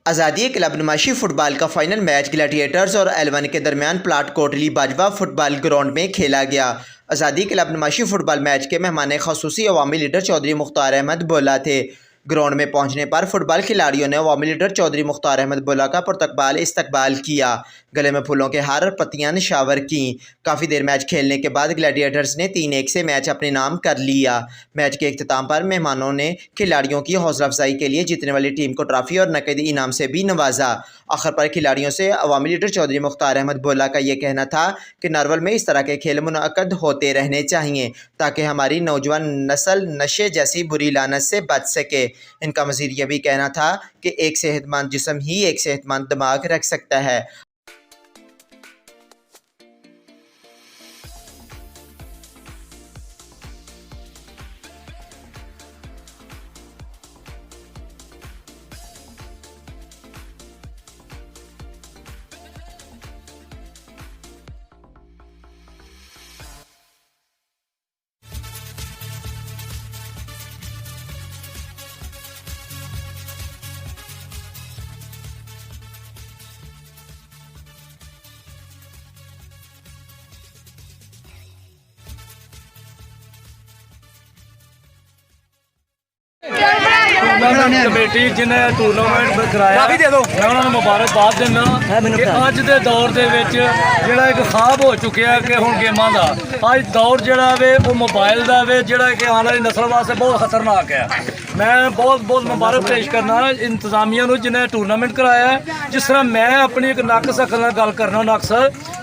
आज़ादी club नुमाइशी football का final match Gladiators और एल1 के दरमियान plot Kotli Bajwa football ground में खेला गया। आज़ादी क्लब नुमाइशी फुटबॉल मैच के मेहमान खसूसी अवामी लीडर चौधरी मुख्तार अहमद बोला थे। ग्राउंड में पहुंचने पर फुटबॉल खिलाड़ियों ने अवामी लीडर चौधरी मुख्तार अहमद बोला का पुरतकबाल इस्तकबाल किया। गले में फूलों के हार और पत्तियां निशावर की। काफ़ी देर मैच खेलने के बाद ग्लैडिएटर्स ने 3-1 से मैच अपने नाम कर लिया। मैच के अख्ताम पर मेहमानों ने खिलाड़ियों की हौसला अफजाई के लिए जीतने वाली टीम को ट्रॉफी और नकदी इनाम से भी नवाजा। आखिर पर खिलाड़ियों से अवामी लीडर चौधरी मुख्तार अहमद बोला का ये कहना था कि नारवल में इस तरह के खेल मुनअक्कद होते रहने चाहिए ताकि हमारी नौजवान नस्ल नशे जैसी बुरी लानत से बच सके। इनका मज़ीद यह भी कहना था कि एक सेहतमंद जिस्म ही एक सेहतमंद दिमाग रख सकता है। कमेटी जिन्हें टूरनामेंट कराया मैं उन्होंने मुबारकबाद देना कि अज के दौर के जोड़ा एक ख्वाब हो चुका है कि हुण गेमां दा अज दौर जोड़ा वे वो मोबाइल का वे जोड़ा कि आने वाली नस्ल वास्ते बहुत खतरनाक है। मैं बहुत बहुत मुबारक पेश करना इंतजामिया नूं जिन्हें टूरनामेंट कराया है। जिस तरह मैं अपनी एक नक्स अकल नाल गल करना नक्स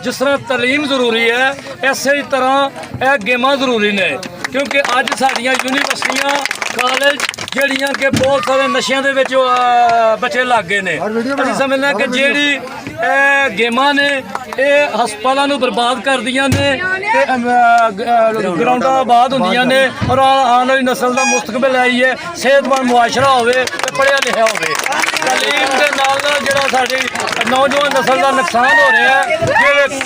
जिस तरह तलीम जरूरी है इस तरह यह गेमां जरूरी ने क्योंकि अज साडियां यूनिवर्सिटियां कॉलेज ਜਿਹੜੀਆਂ कि बहुत सारे नशियां ਦੇ ਵਿੱਚ ਬੱਚੇ ਲੱਗ ਗਏ ਨੇ। ਅਸੀਂ ਸਮਝਦੇ ਕਿ ਜਿਹੜੀ ਗੇਮਾਂ ਨੇ ਇਹ ਹਸਪਤਾਲਾਂ ਨੂੰ ਬਰਬਾਦ ਕਰਦੀਆਂ ਨੇ ਤੇ ਗਰਾਊਂਡਾਂ ਆਬਾਦ ਹੁੰਦੀਆਂ ਨੇ ਔਰ ਆਉਣ ਵਾਲੀ ਨਸਲ ਦਾ ਮੁਸਤਕਬਲ ਹੈ ਇਹ ਸਿਹਤਮੰਦ ਮੁਆਸ਼ਰਾ ਹੋਵੇ ਤੇ ਪੜ੍ਹਿਆ ਲਿਖਿਆ ਹੋਵੇ। ਤਾਲੀਮ ਦੇ ਨਾਲ ਨਾਲ ਜਿਹੜਾ ਸਾਡੀ ਨੌਜਵਾਨ ਨਸਲ ਦਾ ਨੁਕਸਾਨ ਹੋ ਰਿਹਾ ਹੈ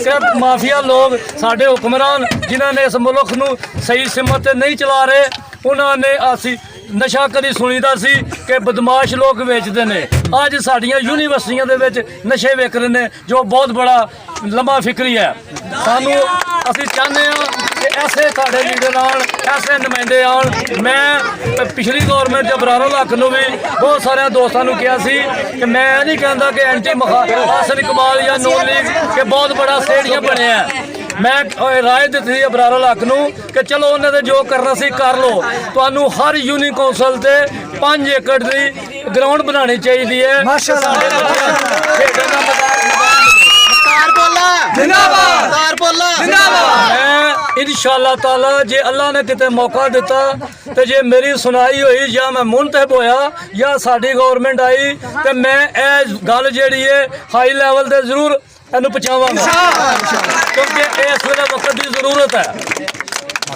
ਜਿਹੜੇ ਮਾਫੀਆ ਲੋਕ ਸਾਡੇ ਹੁਕਮਰਾਨ ਜਿਨ੍ਹਾਂ ਨੇ ਇਸ ਮੁਲਕ ਨੂੰ ਸਹੀ ਸਿਮਤ ਤੇ ਨਹੀਂ ਚਲਾ ਰਹੇ ਉਹਨਾਂ ਨੇ ਅਸੀਂ नशा कदी सुनीदा सी कि बदमाश लोग वेचते हैं। अज साडियां यूनिवर्सिटियां दे विच नशे विक रहे हैं जो बहुत बड़ा लंबा फिक्री है। सानू असी चाहते हैं कि ऐसे साडे लीडर आन ऐसे नुमाइंदे आन। मैं पिछली गौरमेंट अबरार हक नूं भी बहुत सारे दोस्तों नूं कहा सी कि मैं नहीं कहता कि एंटी हासन इकबाल या नून लीग के बहुत बड़ा स्टेडियम बने हैं। मैं राय दी थी अबरार हक नूं कि चलो उन्होंने जो करना सी कर लो। तुहानू हर यूनी कौंसल से 5 एकड़ की ग्राउंड बनानी चाहिए है। मैं इंशाअल्लाह ताला जे अल्लाह ने किते मौका दिता तो जे मेरी सुनाई हुई या मैं मुंतहब होया या साडी गौरमेंट आई तो मैं यह गल जिहड़ी है हाई लैवल ते जरूर इन्हू पहुँचावांगा क्योंकि इस वेले वक्त की जरूरत है।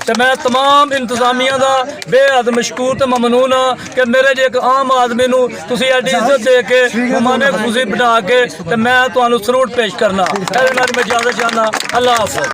तो मैं तमाम इंतजामिया का बेहद मशकूर तो ममनून हाँ कि मेरे जो एक आम आदमी नूं तुसीं एडी इज्जत दे के मेहमाने खुशी बिठा के तो मैं तुहानूं सलूट पेश करना। मैं इजाजत चाहना। अल्लाह हाफ़िज़।